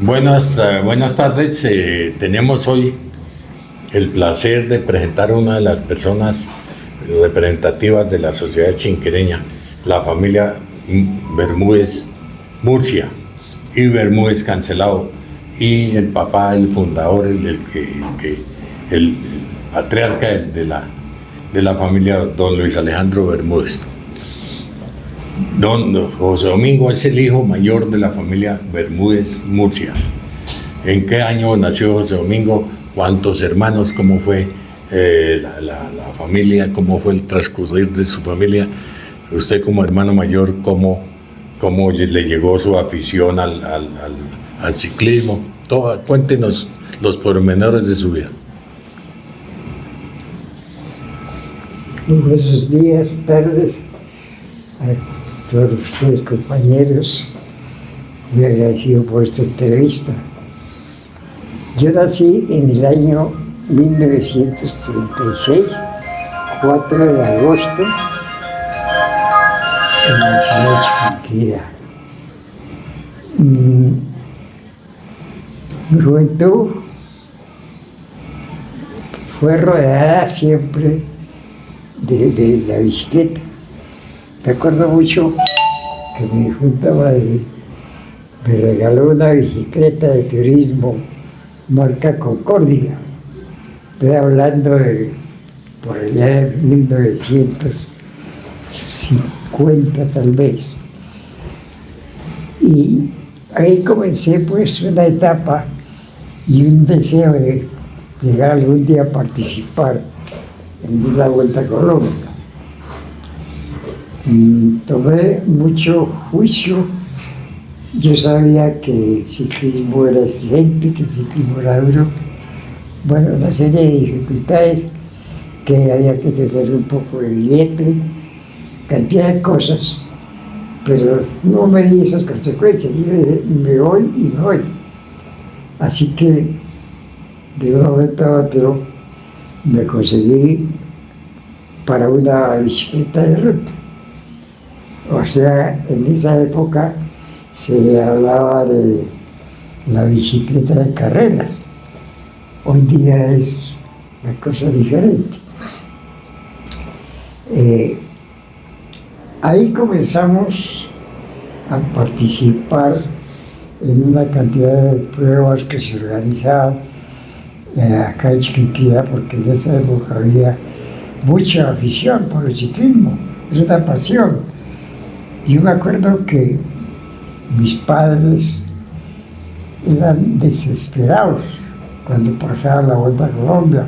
Buenas tardes. Tenemos hoy el placer de presentar a una de las personas representativas de la sociedad chinquereña, la familia Bermúdez Murcia y Bermúdez Cancelado, y el papá, el fundador, el patriarca de la familia, don Luis Alejandro Bermúdez. Don José Domingo es el hijo mayor de la familia Bermúdez Murcia. ¿En qué año nació José Domingo? ¿Cuántos hermanos? ¿Cómo fue la familia? ¿Cómo fue el transcurrir de su familia? Usted como hermano mayor, ¿cómo le llegó su afición al ciclismo? Cuéntenos los pormenores de su vida. Buenos días, tardes a todos ustedes, compañeros. Muy agradecido por esta entrevista. Yo nací en el año 1936, 4 de agosto, en la ciudad de Chiquinquirá. Mi juventud fue rodeada siempre de la bicicleta. Me acuerdo mucho que mi junta madre me regaló una bicicleta de turismo marca Concordia. Estoy hablando de por allá de 1950 tal vez. Y ahí comencé pues una etapa y un deseo de llegar algún día a participar en una Vuelta a Colombia. Y tomé mucho juicio. Yo sabía que el ciclismo era exigente, que el ciclismo era duro. Bueno, una serie de dificultades, que había que tener un poco de billete, cantidad de cosas, pero no me di esas consecuencias. Yo me voy y me voy. Así que de un momento a otro me conseguí para una bicicleta de ruta. O sea, en esa época se hablaba de la bicicleta de carreras. Hoy día es una cosa diferente. Ahí comenzamos a participar en una cantidad de pruebas que se organizaban acá en Chiquinquirá, porque en esa época había mucha afición por el ciclismo, es una pasión. Yo me acuerdo que mis padres eran desesperados cuando pasaba la Vuelta a Colombia,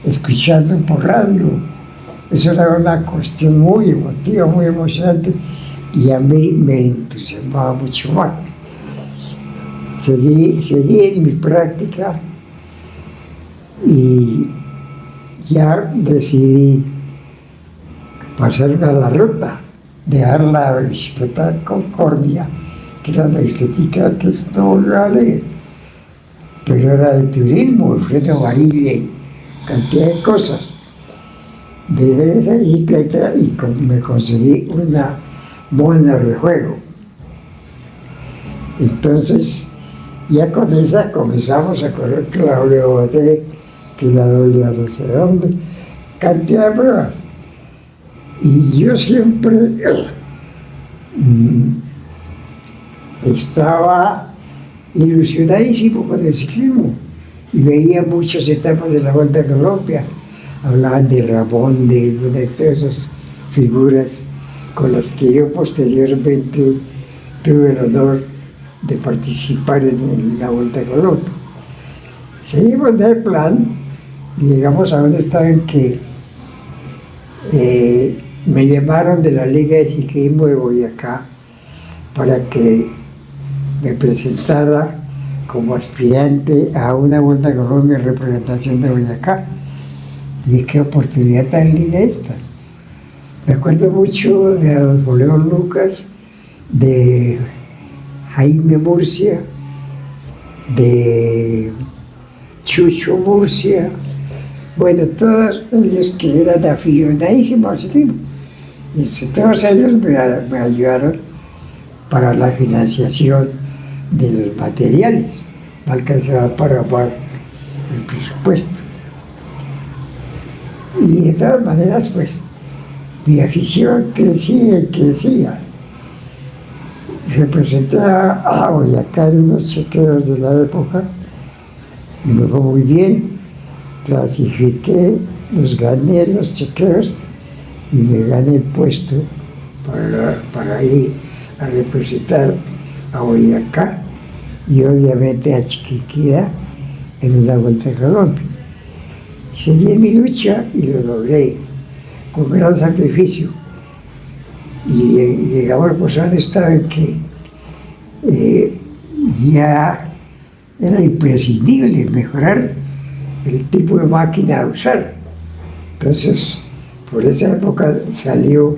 escuchando por radio. Eso era una cuestión muy emotiva, muy emocionante, y a mí me entusiasmaba mucho más. Seguí en mi práctica y ya decidí pasarme a la ruta, dejar la bicicleta Concordia, que era la bicicleta que no volvió a leer, pero era de turismo, freno varilla y cantidad de cosas. Dejé esa bicicleta y me conseguí una buena rejuego. Entonces, ya con esa comenzamos a correr que la WT, que la W no sé dónde, cantidad de pruebas. Y yo siempre estaba ilusionadísimo con el ciclismo y veía muchas etapas de la Vuelta a Colombia. Hablaban de Ramón, de todas esas figuras con las que yo posteriormente tuve el honor de participar en la Vuelta a Colombia. Seguimos del plan y llegamos a donde estaban que me llamaron de la Liga de Ciclismo de Boyacá para que me presentara como aspirante a una Vuelta a Colombia en representación de Boyacá. Y qué oportunidad tan linda esta. Me acuerdo mucho de Adolfo León Lucas, de Jaime Murcia, de Chucho Murcia, bueno, todos ellos que eran aficionadísimos al ciclismo. Y todos ellos me ayudaron para la financiación de los materiales. no alcanzaba para más el presupuesto. Y de todas maneras, pues, mi afición crecía y crecía. Representé a Boyacá en unos chequeos de la época y me fue muy bien. Clasifiqué, los gané los chequeos y me gané el puesto para ir a representar a Boyacá y obviamente a Chiquinquirá en una Vuelta a Colombia. Seguí en mi lucha y lo logré con gran sacrificio. Y llegamos pues a un estado en que ya era imprescindible mejorar el tipo de máquina a usar. Entonces, por esa época salió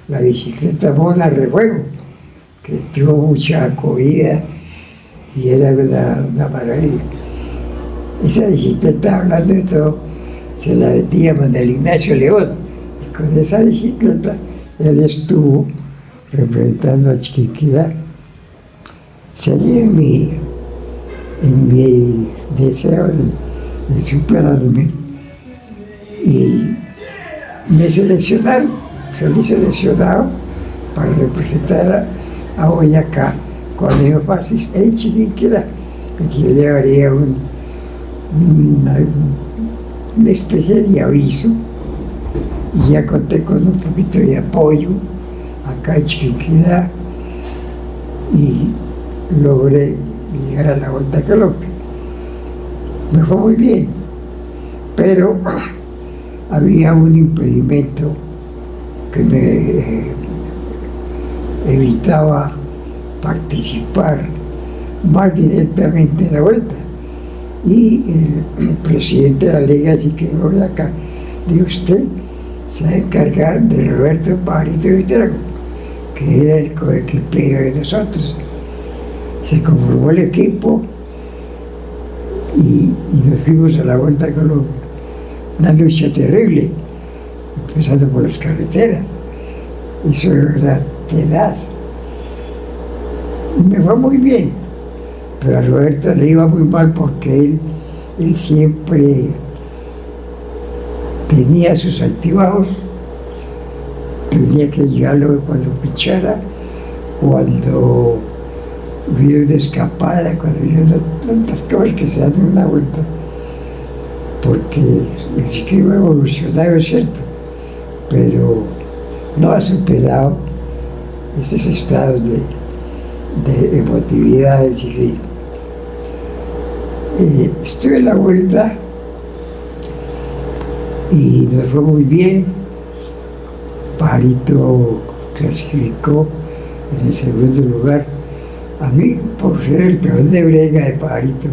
la bicicleta Mona Rejuego, que tuvo mucha acogida y era una maravilla. Esa bicicleta, hablando de todo, se la vendíamos del Ignacio León. Y con esa bicicleta él estuvo representando a Chiquinquirá. Seguí en mi deseo de superarme y me seleccionaron, salí seleccionado para representar a Boyacá con énfasis en Chiquinquirá, que yo llevaría una especie de aviso y ya conté con un poquito de apoyo acá en Chiquinquirá y logré llegar a la Vuelta a Colombia. Me fue muy bien, pero había un impedimento que me evitaba participar más directamente en la Vuelta. Y el presidente de la Liga Ciclismo de acá dijo: usted se va a encargar de Roberto Pajarito Buitrago, que era el coequipero de nosotros. Se conformó el equipo y nos fuimos a la Vuelta a Colombia. Una lucha terrible, empezando por las carreteras. Eso era tenaz. Y me fue muy bien, pero a Roberto le iba muy mal porque él siempre tenía sus altibajos. Tenía que llegarlo cuando pichara, cuando hubiera una escapada, cuando hubiera tantas cosas que se dan en una vuelta. Porque el ciclismo ha evolucionado, es cierto, pero no ha superado esos estados de emotividad del ciclismo. Estuve en la Vuelta y nos fue muy bien. Pajarito clasificó en el segundo lugar. A mí, por ser el peón de brega de Pajarito,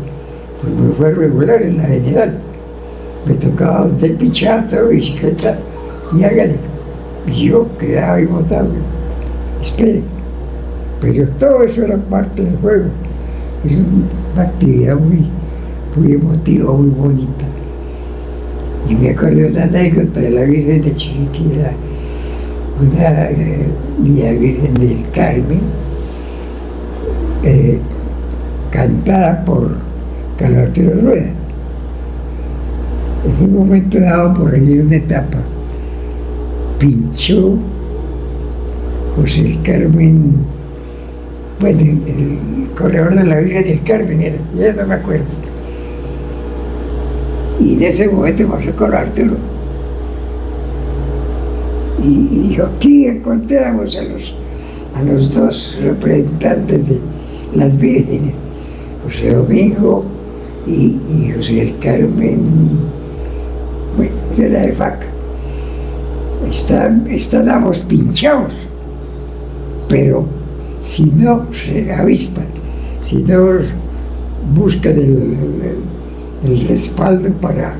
pues me fue regular en la general. Me tocaba de pichar toda bicicleta y hágale. Y yo quedaba inmutable. Espere. Pero todo eso era parte del juego. Es una actividad muy emotiva, muy bonita. Y me acuerdo de una anécdota de la Virgen de Chiquinquirá, la Virgen del Carmen, cantada por Carlos Arturo Rueda. En un momento dado, por allí en una etapa, pinchó José del Carmen, bueno, el corredor de la Virgen del Carmen era, ya no me acuerdo. Y en ese momento pasó con Arturo. Y dijo: aquí encontramos a los dos representantes de las vírgenes, José Domingo y José del Carmen, bueno, era de Faca. Estábamos pinchados, pero si no se avispan, si no buscan el respaldo para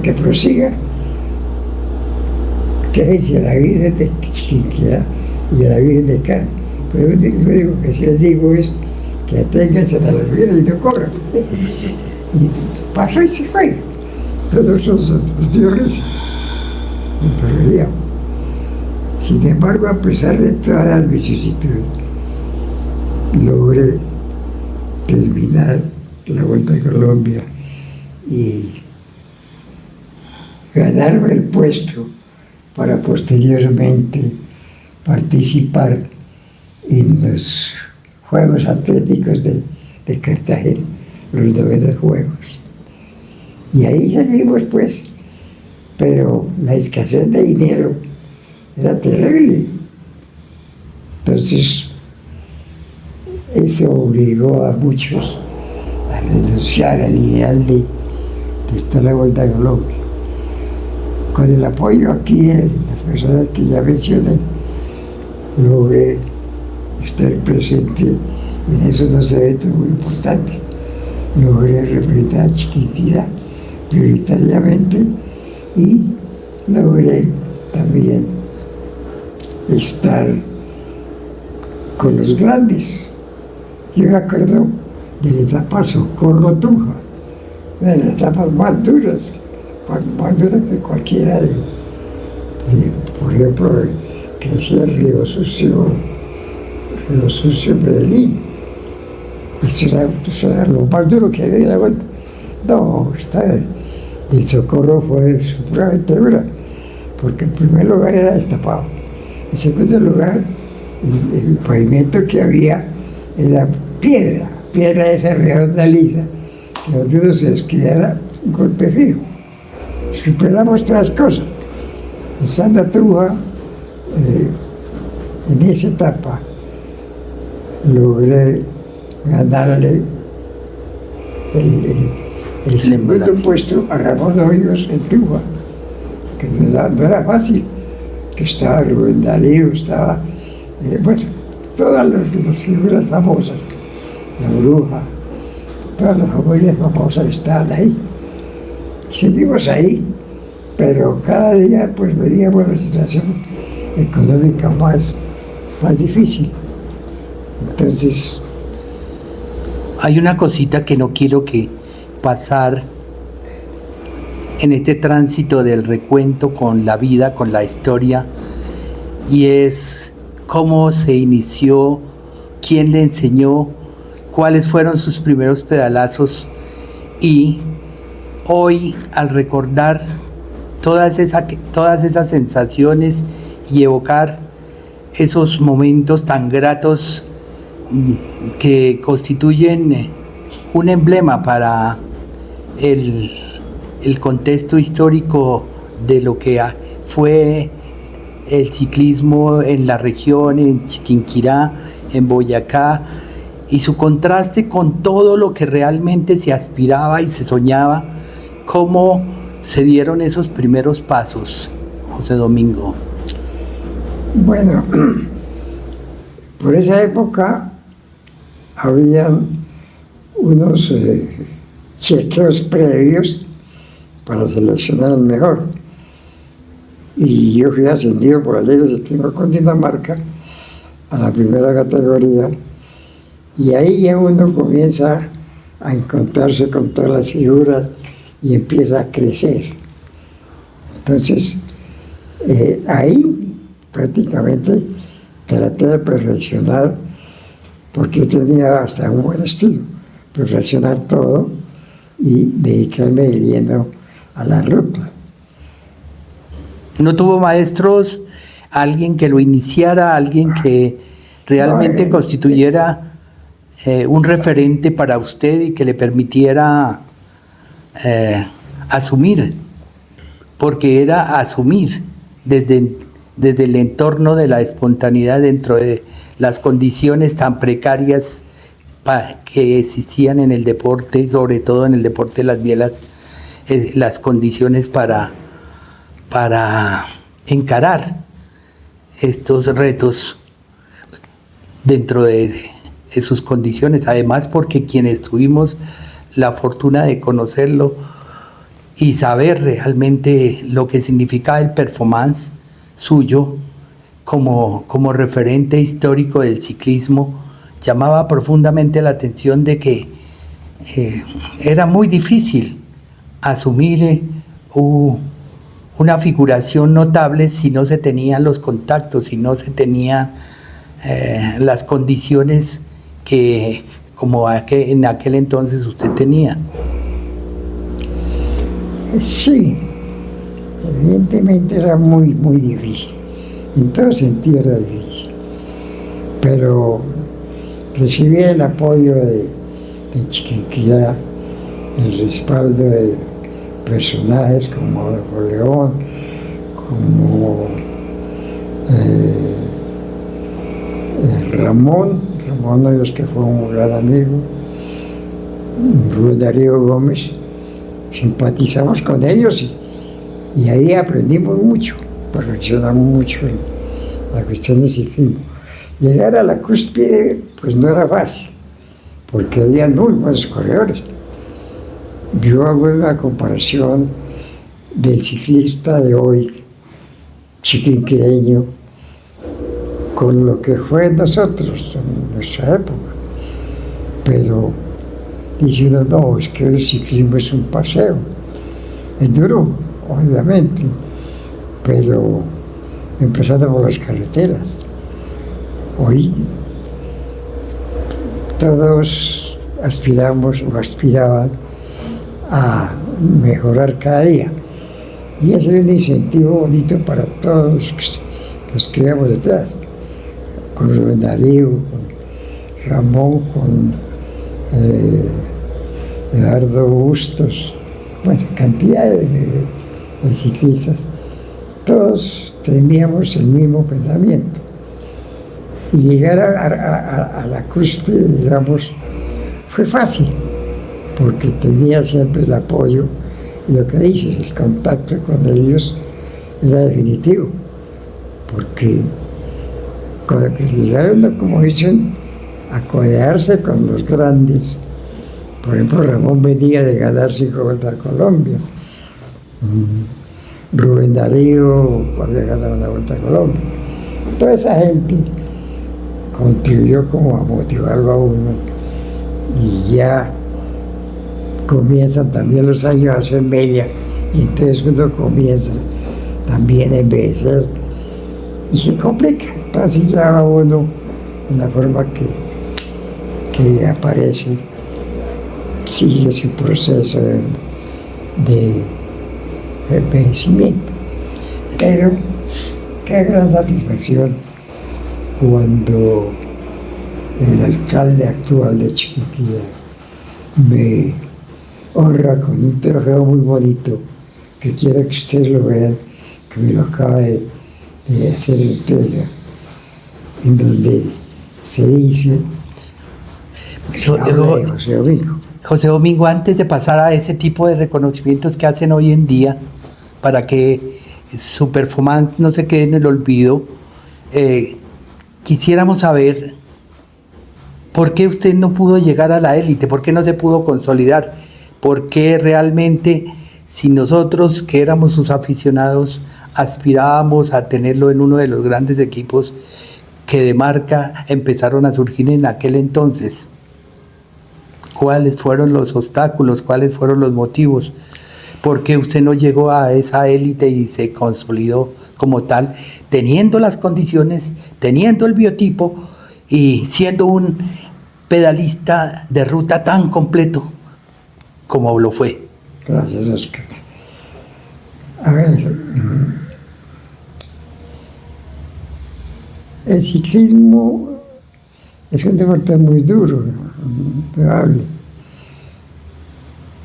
que prosiga, quédense a la Virgen de Chiquinquirá y a la Virgen de Carmen. Pero lo único que sí les digo es que aténganse a las Virgen y no corran. Y pasó y se fue. Todo eso nos dio risa. Me perdía. Sin embargo, a pesar de todas las vicisitudes, logré terminar la Vuelta a Colombia y ganarme el puesto para posteriormente participar en los Juegos Atléticos de Cartagena, los 9 Juegos. Y ahí seguimos pues, pero la escasez de dinero era terrible. Entonces, eso obligó a muchos a renunciar al ideal de estar la Vuelta a Colombia. Con el apoyo aquí de las personas que ya mencioné, logré estar presente en esos 2 eventos muy importantes. Logré representar a Chiquinquirá prioritariamente y logré también estar con los grandes. Yo me acuerdo de la etapa Socorro-Tunja, de las etapas más duras que cualquiera por ejemplo, que decía Río Sucio Medellín. Eso era lo más duro que había en la vuelta. No, el Socorro fue supremamente dura, porque en primer lugar era destapado. En segundo lugar, el pavimento que había era piedra esa redonda lisa, que donde uno se descuidara un golpe fijo. Superamos todas las cosas. En Santa Tunja, en esa etapa, logré ganarle el segundo puesto a Ramón Hoyos en Tunja, que no era fácil, que estaba Rubén Darío, estaba, todas las figuras famosas, la Bruja, todas las familias famosas estaban ahí. Seguimos ahí, pero cada día pues veíamos la situación económica más difícil. Entonces, hay una cosita que no quiero que pasar en este tránsito del recuento con la vida, con la historia, y es cómo se inició, quién le enseñó, cuáles fueron sus primeros pedalazos. Y hoy, al recordar todas esas sensaciones y evocar esos momentos tan gratos que constituyen un emblema para el contexto histórico de lo que fue el ciclismo en la región, en Chiquinquirá, en Boyacá, y su contraste con todo lo que realmente se aspiraba y se soñaba, cómo se dieron esos primeros pasos, José Domingo. Bueno, por esa época habían unos chequeos previos para seleccionar al mejor. Y yo fui ascendido por la ley de ciclismo con Dinamarca a la primera categoría, y ahí ya uno comienza a encontrarse con todas las figuras y empieza a crecer. Entonces, ahí prácticamente traté de perfeccionar, porque yo tenía hasta un buen estilo, perfeccionar todo y dedicarme de lleno a la ruta. ¿No tuvo maestros, alguien que lo iniciara, alguien que realmente constituyera un referente para usted y que le permitiera asumir? Porque era asumir desde el entorno de la espontaneidad dentro de las condiciones tan precarias que existían en el deporte, sobre todo en el deporte de las bielas, las condiciones para encarar estos retos dentro de sus condiciones. Además, porque quienes tuvimos la fortuna de conocerlo y saber realmente lo que significaba el performance suyo como referente histórico del ciclismo, llamaba profundamente la atención de que era muy difícil asumir una figuración notable si no se tenían los contactos, si no se tenían las condiciones que como en aquel entonces usted tenía. Sí, evidentemente era muy, muy difícil. En todo sentido era difícil. Pero recibí el apoyo de Chiquinquirá, el respaldo de personajes como Napoleón, como Ramón Hoyos, que fue un gran amigo, Rubén Darío Gómez. Simpatizamos con ellos y ahí aprendimos mucho, perfeccionamos mucho en la cuestión del ciclismo. Llegar a la cúspide pues no era fácil, porque había muy buenos corredores. Yo hago una comparación del ciclista de hoy, chiquinquireño, con lo que fue nosotros en nuestra época. Pero dice uno, no, es que el ciclismo es un paseo. Es duro, obviamente, pero empezando por las carreteras. Hoy todos aspiramos o aspiraban a mejorar cada día. Y ese es un incentivo bonito para todos los que íbamos detrás. Con Rubén Darío, con Ramón, con Eduardo Bustos, bueno, cantidad de ciclistas. Todos teníamos el mismo pensamiento. Y llegar a la cúspide, digamos, fue fácil, porque tenía siempre el apoyo, y lo que dices, el contacto con ellos era definitivo, porque cuando llegaron, como dicen, a codearse con los grandes. Por ejemplo, Ramón venía de ganar 5 Vueltas a Colombia. Rubén Darío había ganado una Vuelta a Colombia. Toda esa gente contribuyó como a motivarlo a uno, y ya comienzan también los años a hacer media, y entonces uno comienza también a envejecer y se complica. Entonces ya va uno en la forma que aparece, sigue su proceso de envejecimiento. Pero qué gran satisfacción cuando el alcalde actual de Chiquinquirá me honra con un trofeo muy bonito, que quiero que ustedes lo vean, que me lo acaba de hacer entrega, en donde se dice José Domingo. José Domingo, antes de pasar a ese tipo de reconocimientos que hacen hoy en día, para que su performance no se quede en el olvido, quisiéramos saber por qué usted no pudo llegar a la élite, por qué no se pudo consolidar, por qué realmente, si nosotros que éramos sus aficionados aspirábamos a tenerlo en uno de los grandes equipos que de marca empezaron a surgir en aquel entonces. ¿Cuáles fueron los obstáculos? ¿Cuáles fueron los motivos? ¿Por qué usted no llegó a esa élite y se consolidó como tal, teniendo las condiciones, teniendo el biotipo y siendo un pedalista de ruta tan completo como lo fue? Gracias, Oscar. A ver, el ciclismo es un deporte muy duro, indudable.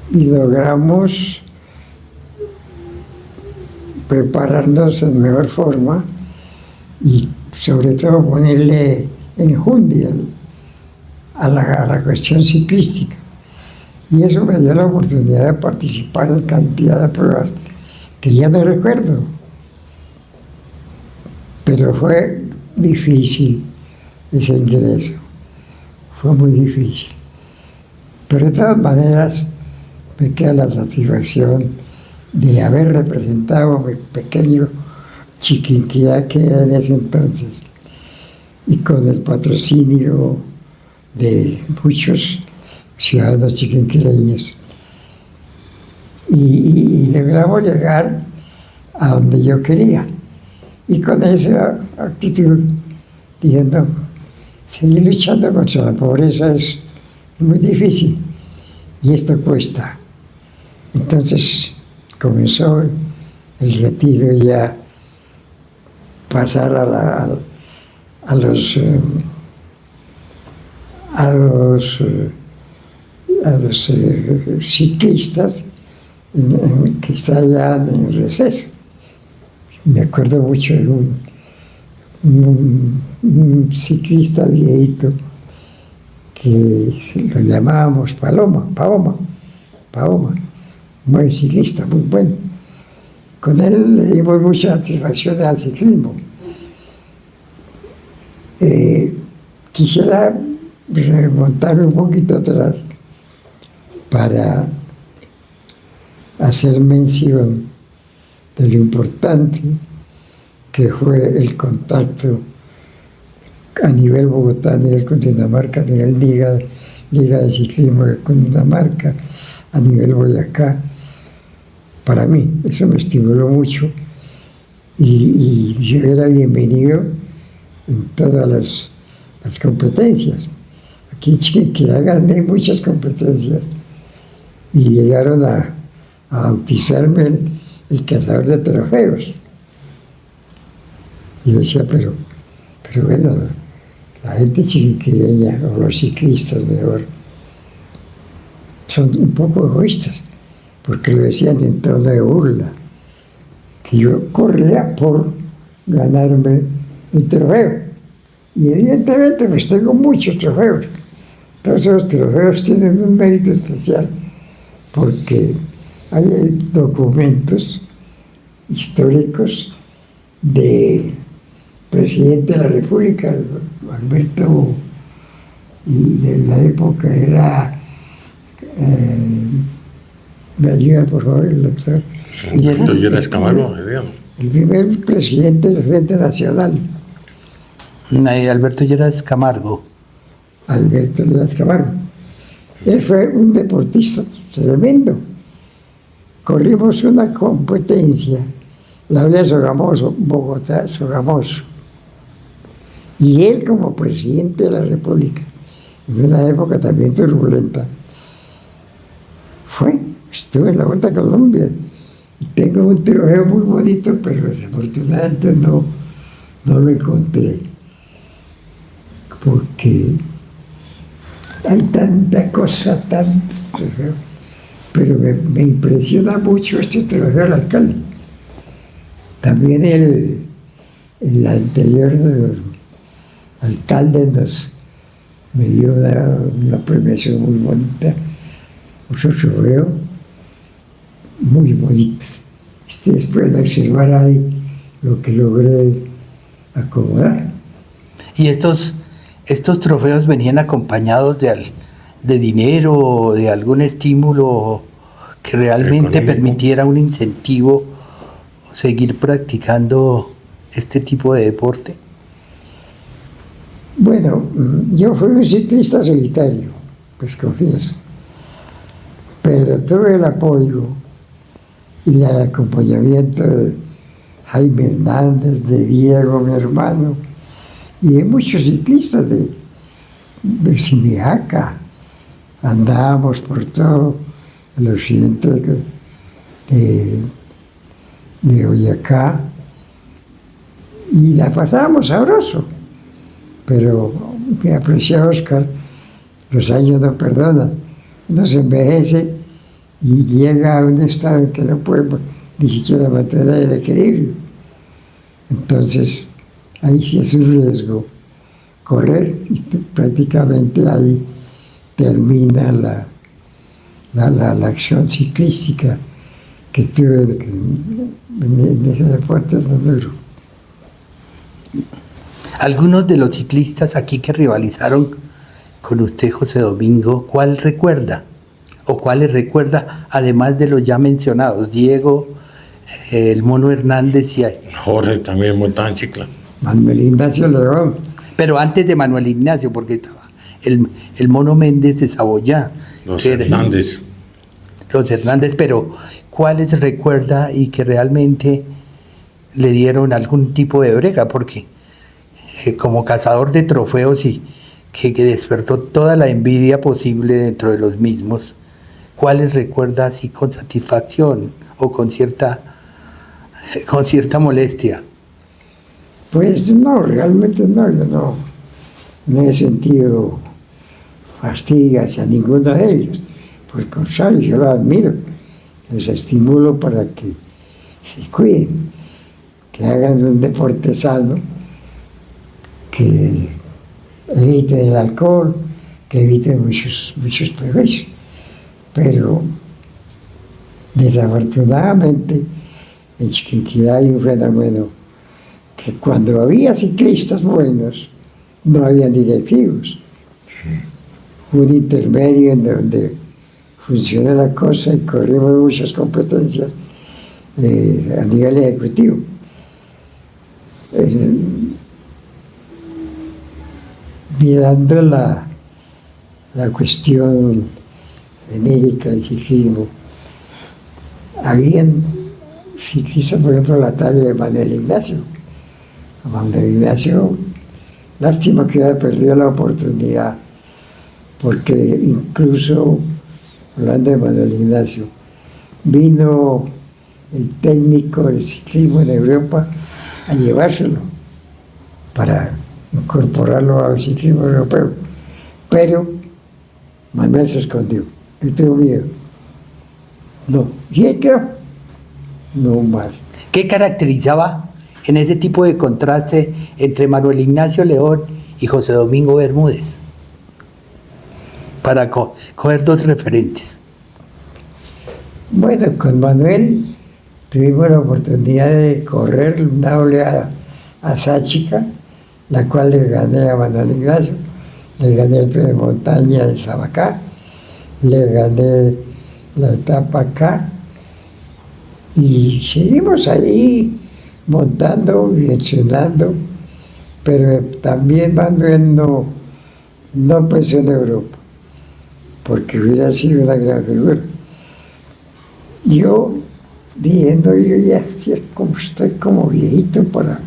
Y logramos prepararnos en mejor forma y sobre todo ponerle enjundia a la cuestión ciclística. Y eso me dio la oportunidad de participar en cantidad de pruebas que ya no recuerdo. Pero fue difícil ese ingreso, fue muy difícil. Pero de todas maneras me queda la satisfacción de haber representado a mi pequeño Chiquinquirá, que era en ese entonces, y con el patrocinio de muchos ciudadanos chiquinquireños. Y logramos llegar a donde yo quería. Y con esa actitud, dije, no, seguir luchando contra la pobreza es es muy difícil y esto cuesta. Entonces comenzó el retiro ya, pasar a los ciclistas que están ya en receso. Me acuerdo mucho de un ciclista viejito que lo llamábamos Pahoma, un buen ciclista, muy bueno. Con él le dimos mucha satisfacción al ciclismo. Quisiera remontar un poquito atrás para hacer mención de lo importante que fue el contacto a nivel Bogotá, a nivel Cundinamarca, a nivel Liga de Ciclismo de Cundinamarca, a nivel Boyacá. Para mí, eso me estimuló mucho y yo era bienvenido en todas las competencias. Aquí en Chiquinquirá gané muchas competencias y llegaron a bautizarme el cazador de trofeos. Y yo decía, pero bueno, la gente chiquinquirá, o los ciclistas mejor, son un poco egoístas, porque lo decían en tono de burla, que yo corría por ganarme un trofeo. Y evidentemente pues tengo muchos trofeos. Todos esos trofeos tienen un mérito especial, porque hay documentos históricos del presidente de la República, Alberto, y de la época era, me ayuda por favor el doctor. Alberto Lleras Camargo, digamos. El primer presidente del Frente Nacional. Alberto Lleras Camargo. Alberto Lleras Camargo. Él fue un deportista tremendo. Corrimos una competencia, la Vía Sogamoso, Bogotá, Sogamoso. Y él como presidente de la República, en una época también turbulenta, estuve en la Vuelta a Colombia. Y tengo un trofeo muy bonito, pero desafortunadamente no lo encontré. Porque hay tanta cosa, tanto trofeo. Pero me impresiona mucho este trofeo al alcalde. También el anterior alcalde me dio una premiación muy bonita, otro trofeo muy bonitos. Ustedes pueden observar ahí lo que logré acomodar. ¿Y estos trofeos venían acompañados de dinero o de algún estímulo que realmente económico permitiera un incentivo seguir practicando este tipo de deporte? Bueno, yo fui un ciclista solitario, pues confieso, pero tuve el apoyo y el acompañamiento de Jaime Hernández, de Diego, mi hermano, y de muchos ciclistas de Simijaca. Andábamos por todo el occidente de Boyacá y la pasábamos sabroso. Pero me aprecia Oscar, los años no perdonan. Uno se envejece y llega a un estado en que no puede ni siquiera mantener el equilibrio. Entonces, ahí sí es un riesgo correr y prácticamente ahí termina la acción ciclística que tuve en ese deporte tan duro. Algunos de los ciclistas aquí que rivalizaron con usted, José Domingo, ¿cuál recuerda? ¿O cuáles recuerda, además de los ya mencionados? Diego, el Mono Hernández y... Jorge también montaba en cicla. Manuel Ignacio León. Pero antes de Manuel Ignacio, porque estaba el Mono Méndez de Saboyá. Los Hernández. Los Hernández, pero ¿cuáles recuerda y que realmente le dieron algún tipo de brega? Porque como cazador de trofeos y que despertó toda la envidia posible dentro de los mismos, ¿cuáles recuerda así con satisfacción o con cierta molestia? Pues no, realmente no, yo no he sentido fastidio hacia ninguno de ellos. Por el contrario, yo los admiro, los estimulo para que se cuiden, que hagan un deporte sano, que eviten el alcohol, que eviten muchos prejuicios. Pero desafortunadamente en Chiquinquirá hay un fenómeno que cuando había ciclistas buenos no había directivos. Un intermedio en donde funciona la cosa y corrimos muchas competencias a nivel ejecutivo. Mirando la cuestión genérica del ciclismo, habían ciclistas, por ejemplo, la talla de Manuel Ignacio. Manuel Ignacio, lástima que haya perdido la oportunidad, porque incluso, hablando de Manuel Ignacio, vino el técnico del ciclismo en Europa a llevárselo para incorporarlo al ciclismo europeo. Pero Manuel se escondió. Yo tengo miedo. No, ¿y qué? No más. ¿Qué caracterizaba en ese tipo de contraste entre Manuel Ignacio León y José Domingo Bermúdez? Para coger dos referentes. Bueno, con Manuel tuvimos la oportunidad de correr una oleada a Sáchica, la cual le gané a Manuel Ignacio, le gané el premio de montaña de Sabacá, le gané la etapa acá, y seguimos ahí montando y entrenando, pero también Manuel no empezó en Europa, porque hubiera sido una gran figura. Yo diciendo, yo ya estoy como viejito para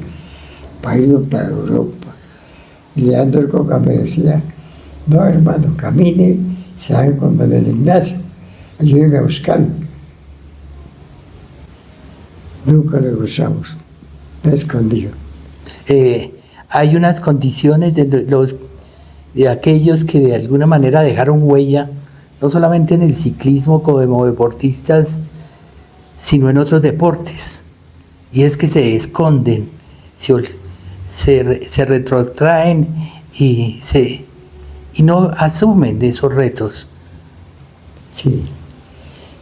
irme para Europa. Y Leandro Coca me decía, no hermano, camine, se hagan con Manuel Ignacio, ayúdenme a buscarlo. Nunca lo gozamos, me escondió. Hay unas condiciones de aquellos que de alguna manera dejaron huella, no solamente en el ciclismo como deportistas, sino en otros deportes, y es que se esconden, se retrotraen y no asumen de esos retos. Sí,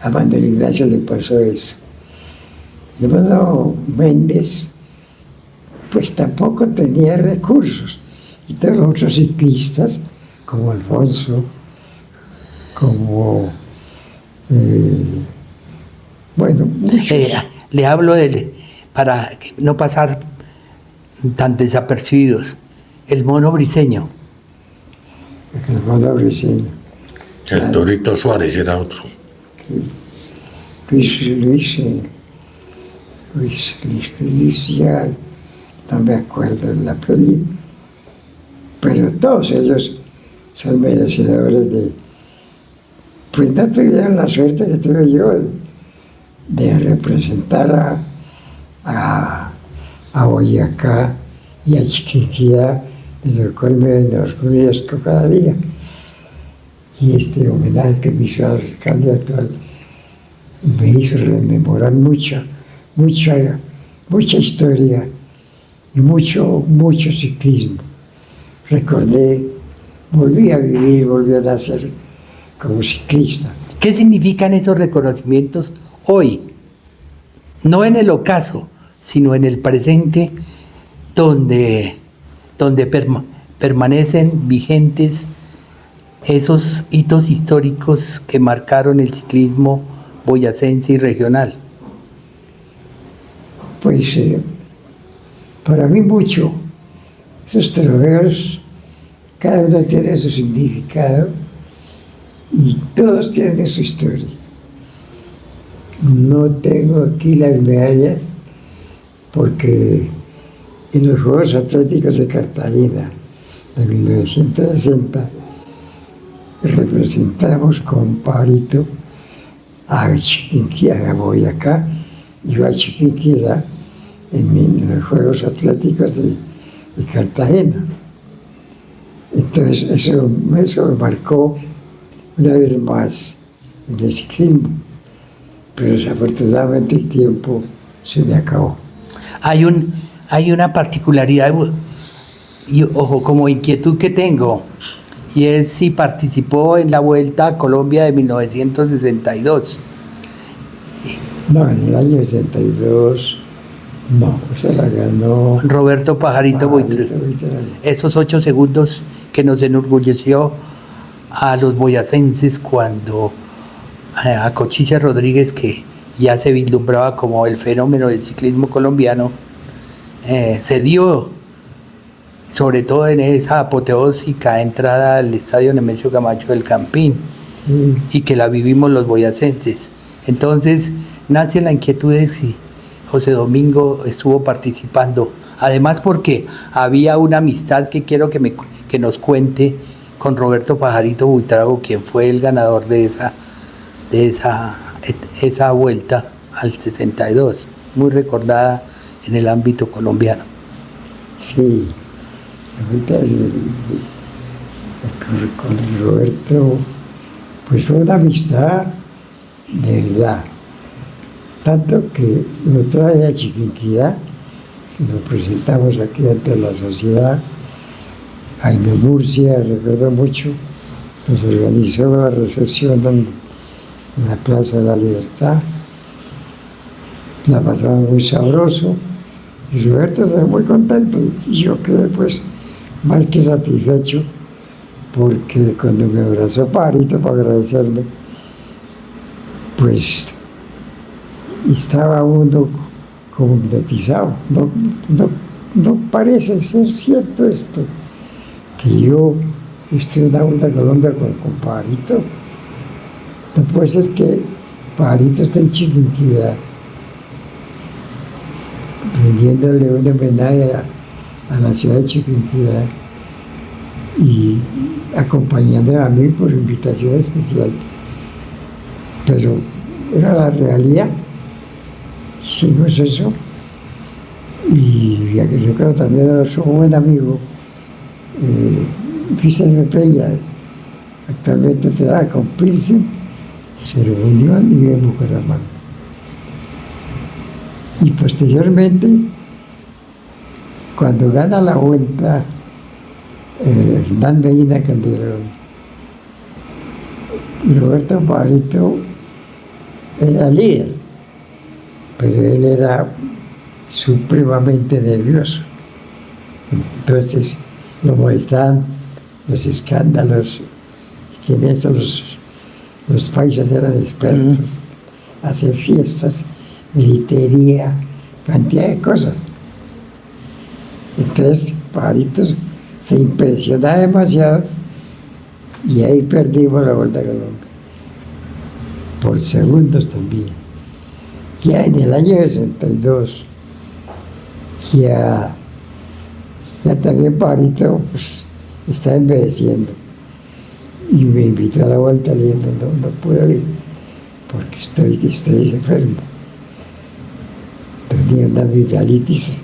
a Manuel Ignacio le pasó eso. Y bueno, Méndez, pues tampoco tenía recursos, y todos los otros ciclistas, como Alfonso, como bueno, muchos. Le hablo para no pasar tan desapercibidos, el Mono Briceño. El Mono Briceño. El Torito Suárez era otro. Luis, ya no me acuerdo de la peli, pero todos ellos son merecedores pues no tuvieron la suerte que tuve yo de representar a Boyacá y a Chiquinquirá, de lo cual me enorgullezco cada día. Y este homenaje que me hizo al alcalde actual me hizo rememorar mucha historia y mucho ciclismo. Recordé, volví a vivir, volví a nacer como ciclista. ¿Qué significan esos reconocimientos hoy? No en el ocaso, sino en el presente, donde permanecen vigentes esos hitos históricos que marcaron el ciclismo boyacense y regional. Pues para mí mucho. Esos trofeos, cada uno tiene su significado y todos tienen su historia. No tengo aquí las medallas porque en los Juegos Atléticos de Cartagena de 1960, representamos con Pajarito a Chiquinquirá, a Boyacá, y a Chiquinquirá en los Juegos Atléticos de Cartagena. Entonces eso me marcó una vez más en el ciclismo, pero desafortunadamente el tiempo se me acabó. Hay una particularidad, y ojo, como inquietud que tengo, y es si participó en la Vuelta a Colombia de 1962. No, en el año 62, no, se la ganó Roberto Pajarito Buitrón. Esos 8 segundos que nos enorgulleció a los boyacenses cuando a Cochise Rodríguez, que ya se vislumbraba como el fenómeno del ciclismo colombiano, se dio, sobre todo en esa apoteósica entrada al estadio Nemesio Camacho del Campín, y que la vivimos los boyacenses. Entonces nace la inquietud de si José Domingo estuvo participando, además porque había una amistad que quiero que nos cuente con Roberto Pajarito Buitrago, quien fue el ganador de esa vuelta al 62, muy recordada en el ámbito colombiano. Sí, ahorita con Roberto, pues fue una amistad de verdad, tanto que lo trae a Chiquinquirá, nos presentamos aquí ante la sociedad. Jaime Murcia, recuerdo mucho, nos organizó la recepción en la Plaza de la Libertad. La pasamos muy sabroso y Roberto estaba muy contento y yo quedé pues más que satisfecho, porque cuando me abrazó Pajarito para agradecerme, pues estaba uno como hipnotizado. No parece ser cierto esto, que yo estoy en una Vuelta a Colombia con Pajarito. No puede ser que Pajarito esté en Chiquinquirá rindiéndole un homenaje a la ciudad de Chiquinquirá y acompañándome a mí por invitación especial. Pero era la realidad. Hicimos eso y ya que recuerdo también a su buen amigo Vicente Peña, actualmente trabaja con Pilsen, se reunió a nivel de Bucaramanga. Y posteriormente, cuando gana la Vuelta, Hernán Medina Calderón, Roberto Pajarito era líder, pero él era supremamente nervioso. Entonces lo molestaban los escándalos, que en eso los paisas eran expertos, hacer fiestas, militería, cantidad de cosas. Entonces Pajarito se impresionaba demasiado y ahí perdimos la Vuelta a Colombia. Por segundos también. Ya en el año 62, ya también Pajarito pues, está envejeciendo. Y me invitó a la Vuelta, le dije, no puedo ir, porque estoy enfermo. Tenía una amigdalitis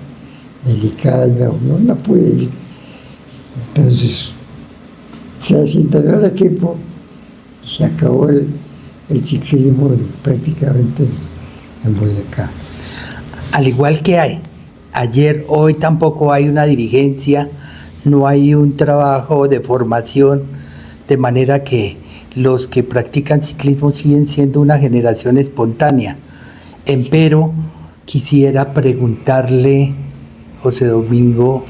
delicada, no pude ir. Entonces se desintegró el equipo y se acabó el ciclismo prácticamente en Boyacá. Al igual que ayer, hoy tampoco hay una dirigencia, no hay un trabajo de formación, de manera que los que practican ciclismo siguen siendo una generación espontánea. Empero, quisiera preguntarle, José Domingo,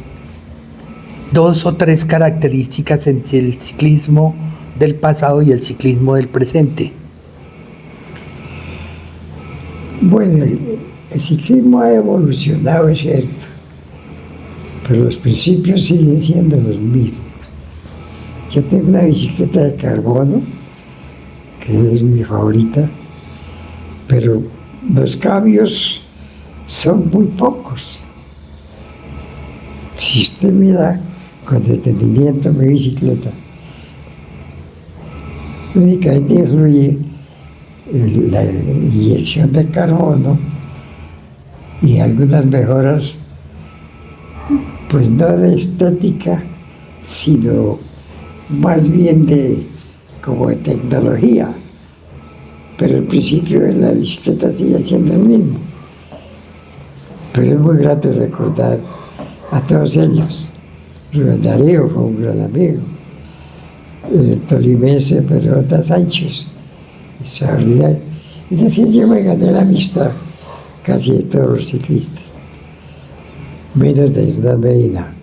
2 o 3 características entre el ciclismo del pasado y el ciclismo del presente. Bueno, el ciclismo ha evolucionado, es cierto, pero los principios siguen siendo los mismos. Yo tengo una bicicleta de carbono, que es mi favorita, pero los cambios son muy pocos. Si usted mira con detenimiento mi bicicleta. Únicamente influye la inyección de carbono y algunas mejoras, pues no de estética, sino más bien como de tecnología. Pero el principio de la bicicleta sigue siendo el mismo. Pero es muy grato recordar a todos ellos. Rubén Darío fue un gran amigo. El tolimense Pedro Sánchez, extraordinario. Es decir, yo me gané la amistad casi de todos los ciclistas, menos de Hernán Medina,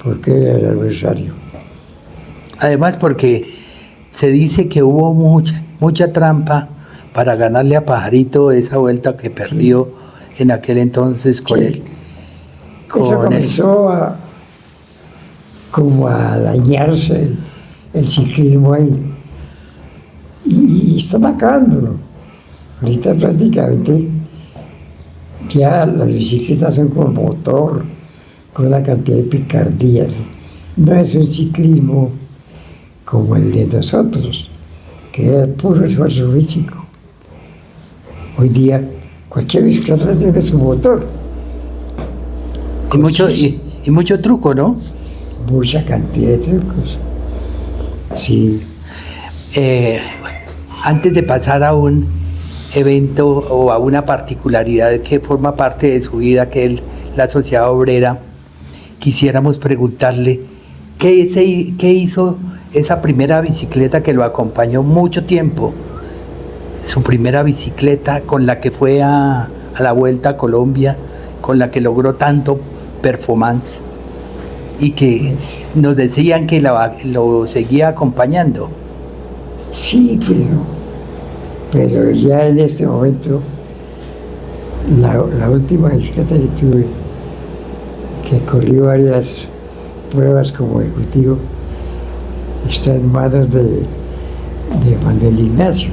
porque era el adversario. Además, porque se dice que hubo mucha trampa para ganarle a Pajarito esa vuelta que perdió en aquel entonces con Sí. él. Eso comenzó como a dañarse el ciclismo ahí. Y están acabándolo. Ahorita prácticamente ya las bicicletas son con motor, con una cantidad de picardías. No es un ciclismo como el de nosotros, que era puro esfuerzo físico. Hoy día cualquier bicicleta tiene su motor. Y mucho truco, ¿no? Mucha cantidad de trucos. Sí. Antes de pasar a un evento o a una particularidad que forma parte de su vida, que es la Sociedad Obrera, quisiéramos preguntarle qué hizo esa primera bicicleta que lo acompañó mucho tiempo, su primera bicicleta con la que fue a la Vuelta a Colombia, con la que logró tanto performance y que nos decían que lo seguía acompañando. Sí, pero ya en este momento, la última bicicleta que tuve, que corrí varias pruebas como ejecutivo, está en manos de Manuel Ignacio.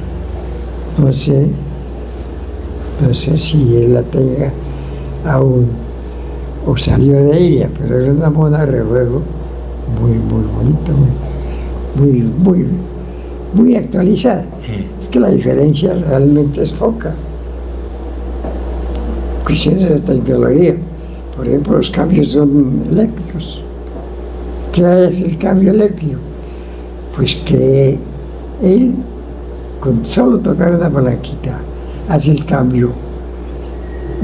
No sé si él la tenga aún o salió de ella, pero es una mona de rejuego muy bonita, muy actualizada. Es que la diferencia realmente es poca. Cuestiones de tecnología. Por ejemplo, los cambios son eléctricos. ¿Qué es el cambio eléctrico? Pues que él, con solo tocar una palanquita, hace el cambio.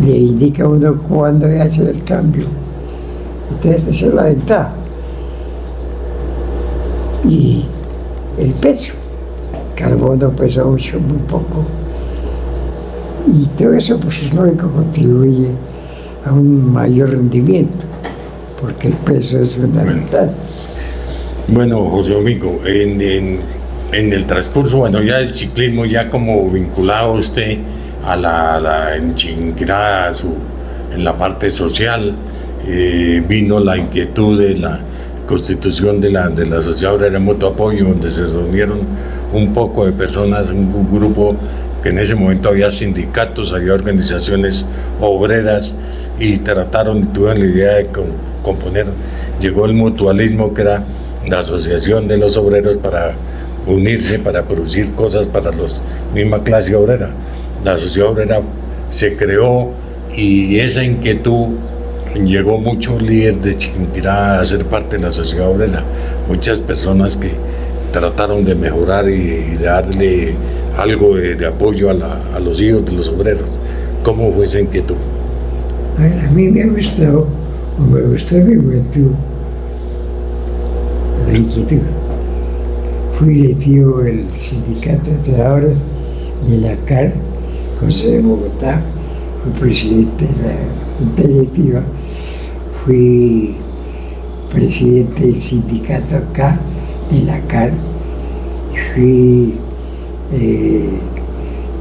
Le indica a uno cuándo hace el cambio. Entonces, esa es la ventaja. Y el peso. Carbono pesa mucho, muy poco. Y todo eso, pues es lógico, contribuye a un mayor rendimiento, porque el peso es fundamental. Bueno, José Domingo, en el transcurso, bueno, ya el ciclismo, ya como vinculado usted a en Chiquinquirá, en la parte social, vino la inquietud de la constitución de la Sociedad Obrera de Mutuo Apoyo, donde se reunieron un poco de personas, un grupo que en ese momento había sindicatos, había organizaciones obreras y trataron y tuvieron la idea de componer, llegó el mutualismo, que era la asociación de los obreros para unirse, para producir cosas para la misma clase obrera. La Sociedad Obrera se creó y esa inquietud llegó muchos líderes de Chiquinquirá a ser parte de la Sociedad Obrera, muchas personas que trataron de mejorar y darle algo de apoyo a los hijos de los obreros. ¿Cómo fue esa inquietud? A mí me gustó en mi juventud la inquietud. Fui directivo del Sindicato de Trabajadores de la CAR, con sede de Bogotá, fui presidente de la Junta Directiva, fui presidente del sindicato acá, de la CAR, fui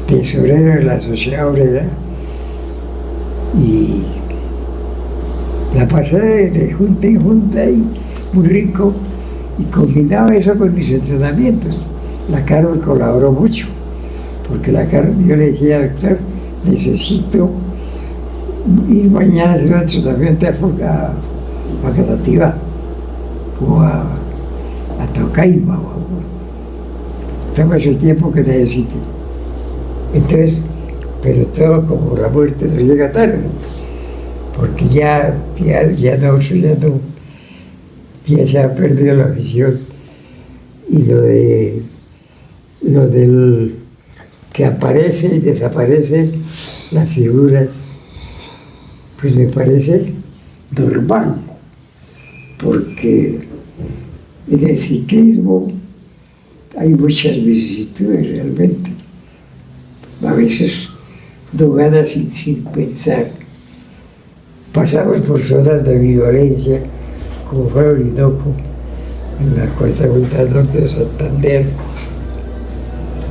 tesorero de la Sociedad Obrera y la pasé de junta en junta y muy rico, y combinaba eso con mis entrenamientos. La CAR me colaboró mucho, porque la CAR, yo le decía, doctor, necesito ir mañana a hacer un entrenamiento a Casativa. o a Tocaima, tómese el tiempo que necesite. Entonces, pero todo como la muerte no llega tarde, porque ya se ha perdido la visión. Y lo del que aparece y desaparece las figuras, pues me parece normal, porque en el ciclismo hay muchas vicisitudes realmente. A veces no gana sin pensar. Pasamos por zonas de violencia, como fue Orinoco, en la cuarta vuelta norte de Santander,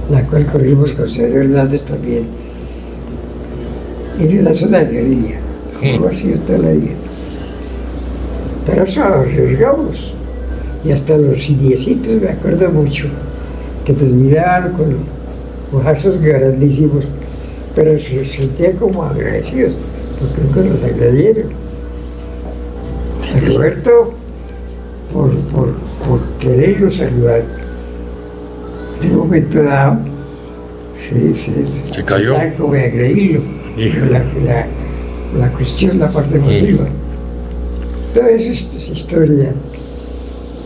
la cual corrimos con Sergio Hernández también. En una zona de guerrilla, como ha sido toda la vida. Pero eso arriesgamos. Y hasta los indiecitos, me acuerdo mucho, que nos miraban con ojazos grandísimos, pero se sentían como agradecidos, porque nunca nos agredieron. Roberto, por quererlos ayudar, en un momento dado, se cayó. Como de agredirlo. La cuestión, la parte emotiva. Todas estas historias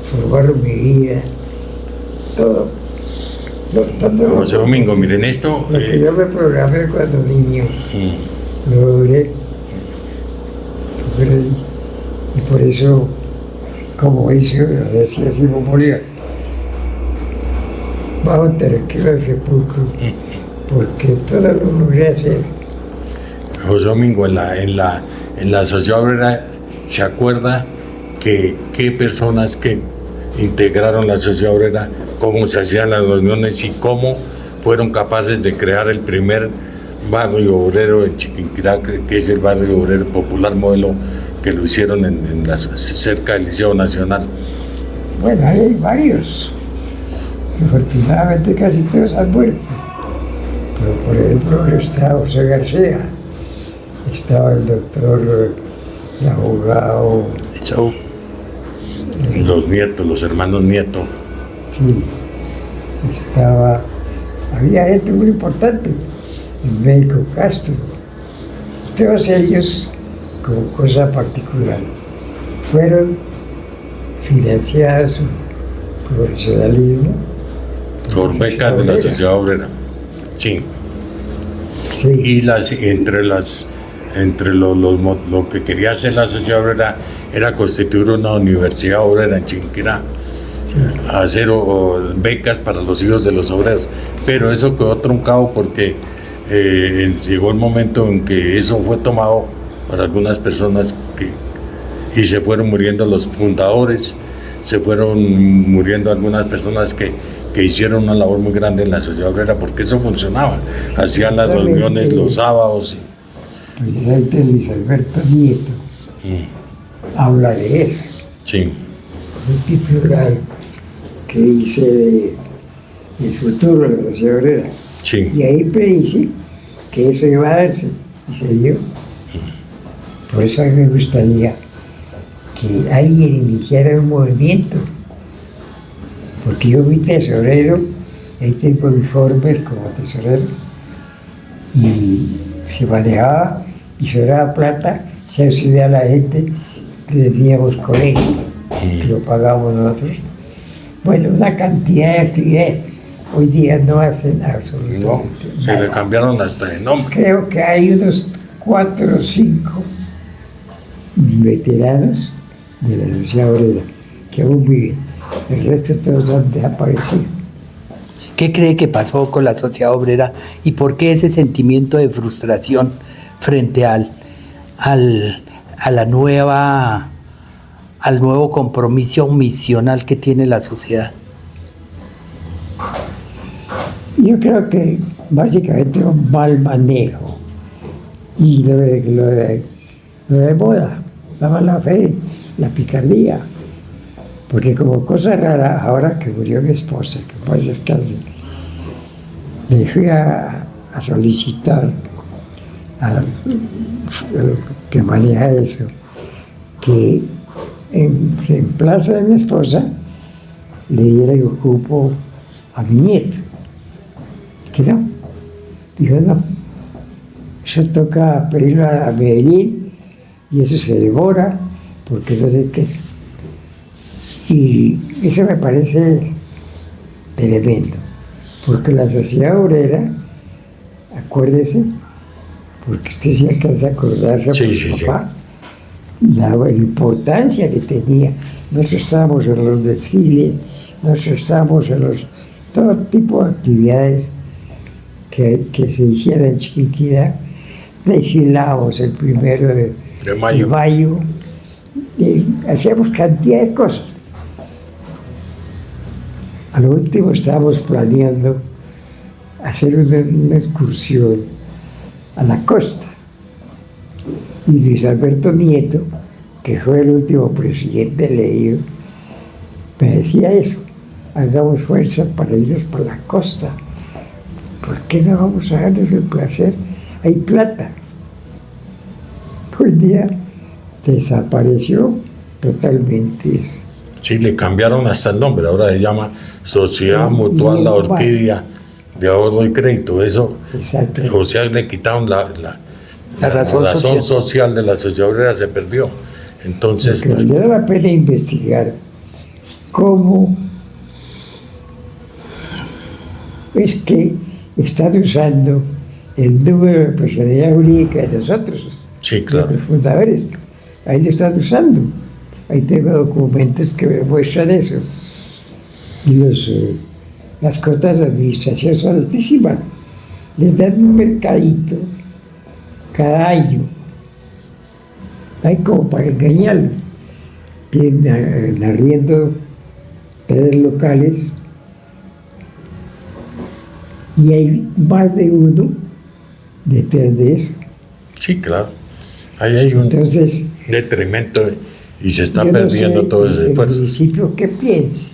formaron mi vida, todo. José Domingo, miren esto. Lo que yo me programé cuando niño, lo logré. Y por eso, como decía Simón Bolívar, vamos a tener que ir al sepulcro, porque todo lo logré hacer. José Domingo, en la sociedad obrera, ¿se acuerda qué personas que integraron la sociedad obrera, cómo se hacían las reuniones y cómo fueron capaces de crear el primer barrio obrero en Chiquinquirá, que es el barrio obrero popular modelo, que lo hicieron cerca del Liceo Nacional? Bueno, hay varios. Afortunadamente casi todos han muerto. Pero por ejemplo estaba José García, estaba el doctor, el abogado. Los nietos, los hermanos Nieto. Sí, había gente muy importante, el médico Castro. Todos ellos, como cosa particular, fueron financiados su profesionalismo Por becas de la sociedad obrera. Sí. Sí. Y entre lo que quería hacer la sociedad obrera era constituir una universidad obrera en Chiquinquirá, Sí. hacer becas para los hijos de los obreros. Pero eso quedó truncado porque llegó el momento en que eso fue tomado por algunas personas y se fueron muriendo los fundadores, se fueron muriendo algunas personas que hicieron una labor muy grande en la sociedad obrera, porque eso funcionaba. Hacían las reuniones los sábados. Presidente Luis Alberto Nieto habla de eso. Sí. Un titular que dice el futuro de la sociedad obrera. Sí. Y ahí predice que eso iba a darse, y se dio. Por eso a mí me gustaría que alguien iniciara un movimiento, porque yo fui tesorero, ahí tengo mi former como tesorero, y se manejaba y sobraba plata, se ayudaba a la gente que teníamos colegio, que lo pagamos nosotros. Bueno, una cantidad de actividades. Hoy día no hacen absolutamente No, se nada. le cambiaron hasta de nombre. Creo que hay unos 4 o 5 veteranos de la sociedad obrera que aún viven. El resto todos han desaparecido. ¿Qué cree que pasó con la sociedad obrera y por qué ese sentimiento de frustración frente al nuevo compromiso misional que tiene la sociedad? Yo creo que básicamente un mal manejo y lo de moda, la mala fe, la picardía. Porque como cosa rara, ahora que murió mi esposa, que pues descanse, le fui a solicitar al que maneja eso, que en reemplazo de mi esposa, le diera el cupo a mi nieto. Que no. Dijo, no. Eso toca pedirlo a Medellín y eso se devora, porque no sé qué. Y eso me parece tremendo, porque la sociedad obrera, acuérdese, porque usted se alcanza a acordarse Sí, por sí, su papá, la importancia que tenía. Nosotros estábamos en los desfiles, nosotros estábamos en todo tipo de actividades que se hicieran en Chiquinquirá. Desfilábamos el 1 De mayo. y hacíamos cantidad de cosas. A lo último estábamos planeando hacer una excursión a la costa. Y Luis Alberto Nieto, que fue el último presidente elegido, me decía eso: hagamos fuerza para irnos para la costa. ¿Por qué no vamos a darnos el placer? Hay plata. Hoy día desapareció totalmente eso. Sí, le cambiaron hasta el nombre, ahora se llama Sociedad Y Mutual La es más. Orquídea de Ahorro y Crédito. Eso, Exacto. o sea, le quitaron la razón social. social de la sociedad obrera, se perdió. Entonces, Porque valdría la pena investigar cómo es que están usando el número de personalidad jurídica de nosotros, sí, claro. de los fundadores. Ahí lo están usando. Ahí tengo documentos que me muestran eso. Y las cuotas de administración son altísimas. Les dan un mercadito cada año. Hay como para engañarlos. Tienen en arriendo 3 locales y hay más de uno detrás de eso. Sí, claro. Ahí hay un Entonces, detrimento y se está yo no perdiendo sé todo ese el esfuerzo. municipio qué piense,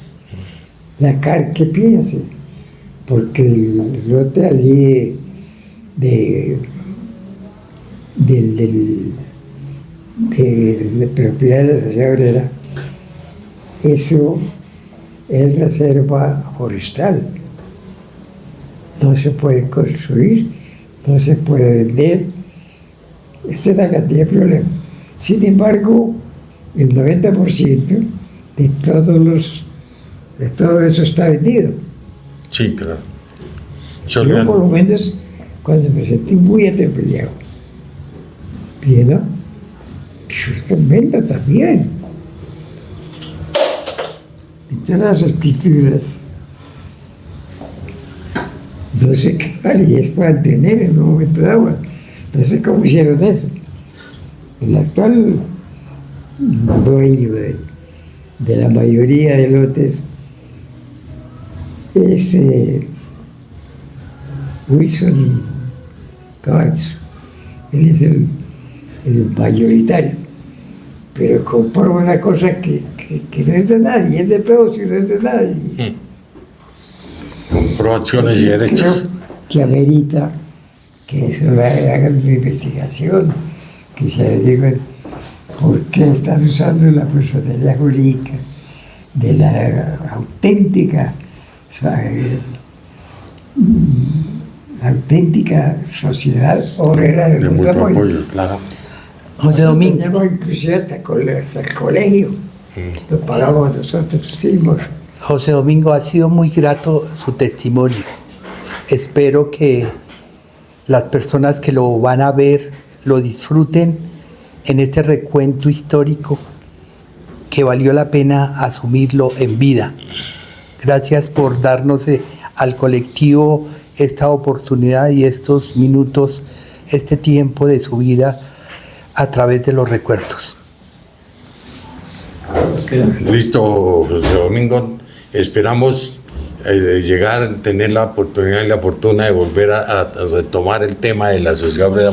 la CAR qué piense, porque el lote allí de la propiedad de la sociedad obrera, eso es reserva forestal. No se puede construir, no se puede vender. Esta es la cantidad de problemas. Sin embargo, el 90% de todo eso está vendido. Sí, claro. Yo por lo menos cuando me sentí muy atropellado, ¿no? Eso es tremendo también. En todas las escrituras, no sé qué validez puedan tener en un momento de agua. No sé cómo hicieron eso. El actual dueño de la mayoría de lotes es Wilson Cabalzo. Él es el mayoritario. Pero compra una cosa que no es de nadie, es de todos y no es de nadie. Compró acciones y Creo derechos. que amerita que se hagan una investigación, que se digan por qué estás usando la personalidad jurídica de la auténtica, sociedad obrera De de mutuo mutuo apoyo. apoyo, claro. José Nosotros Domingo, teníamos inclusive hasta el colegio, lo pagamos nosotros, hicimos. José Domingo, ha sido muy grato su testimonio. Espero que las personas que lo van a ver lo disfruten en este recuento histórico que valió la pena asumirlo en vida. Gracias por darnos al colectivo esta oportunidad y estos minutos, este tiempo de su vida a través de los recuerdos. Listo, José Domingo. Esperamos llegar, tener la oportunidad y la fortuna de volver a retomar el tema de la sociedad obrera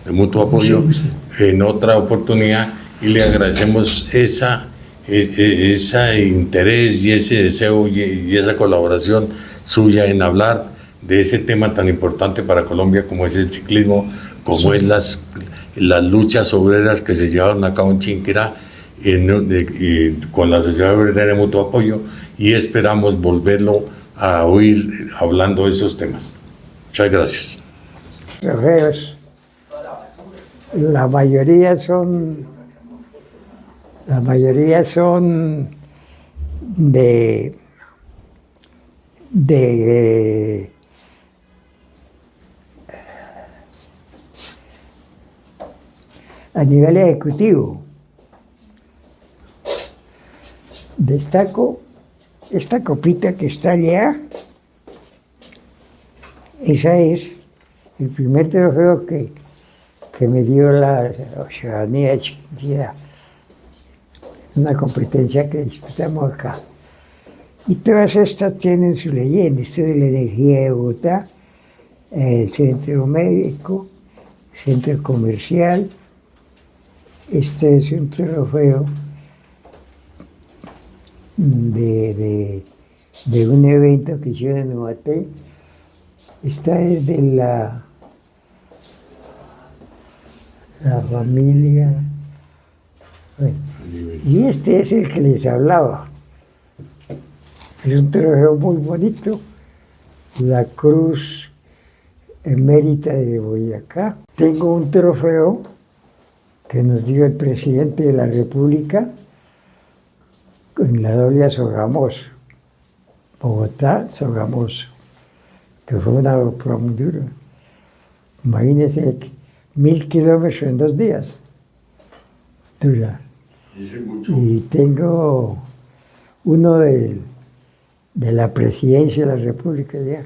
de mutuo apoyo en otra oportunidad, y le agradecemos ese interés y ese deseo y esa colaboración suya en hablar de ese tema tan importante para Colombia como es el ciclismo, como es las luchas obreras que se llevaron a cabo en Chinquirá, con la Sociedad de Mutuo Apoyo, y esperamos volverlo a oír hablando de esos temas. Muchas gracias. Trofeos, la mayoría son de a nivel ejecutivo. Destaco esta copita que está allá. Esa es el primer trofeo que me dio la ciudadanía de Chiquinquirá, una competencia que disputamos acá. Y todas estas tienen su leyenda. Esto de la energía de Bogotá, el centro médico, centro comercial. Este es un trofeo de un evento que hicieron en Ubaté. Esta es de la familia. Bueno, y este es el que les hablaba. Es un trofeo muy bonito. La Cruz Emérita de Boyacá. Tengo un trofeo que nos dio el presidente de la República en la doble Sogamoso, Bogotá, Sogamoso, que fue una prueba muy dura. Imagínense 1000 kilómetros en 2 días. Dura. Y tengo uno de la presidencia de la República ya.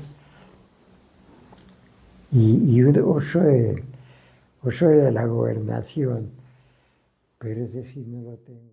Y otro de la gobernación, pero ese sí no lo tengo.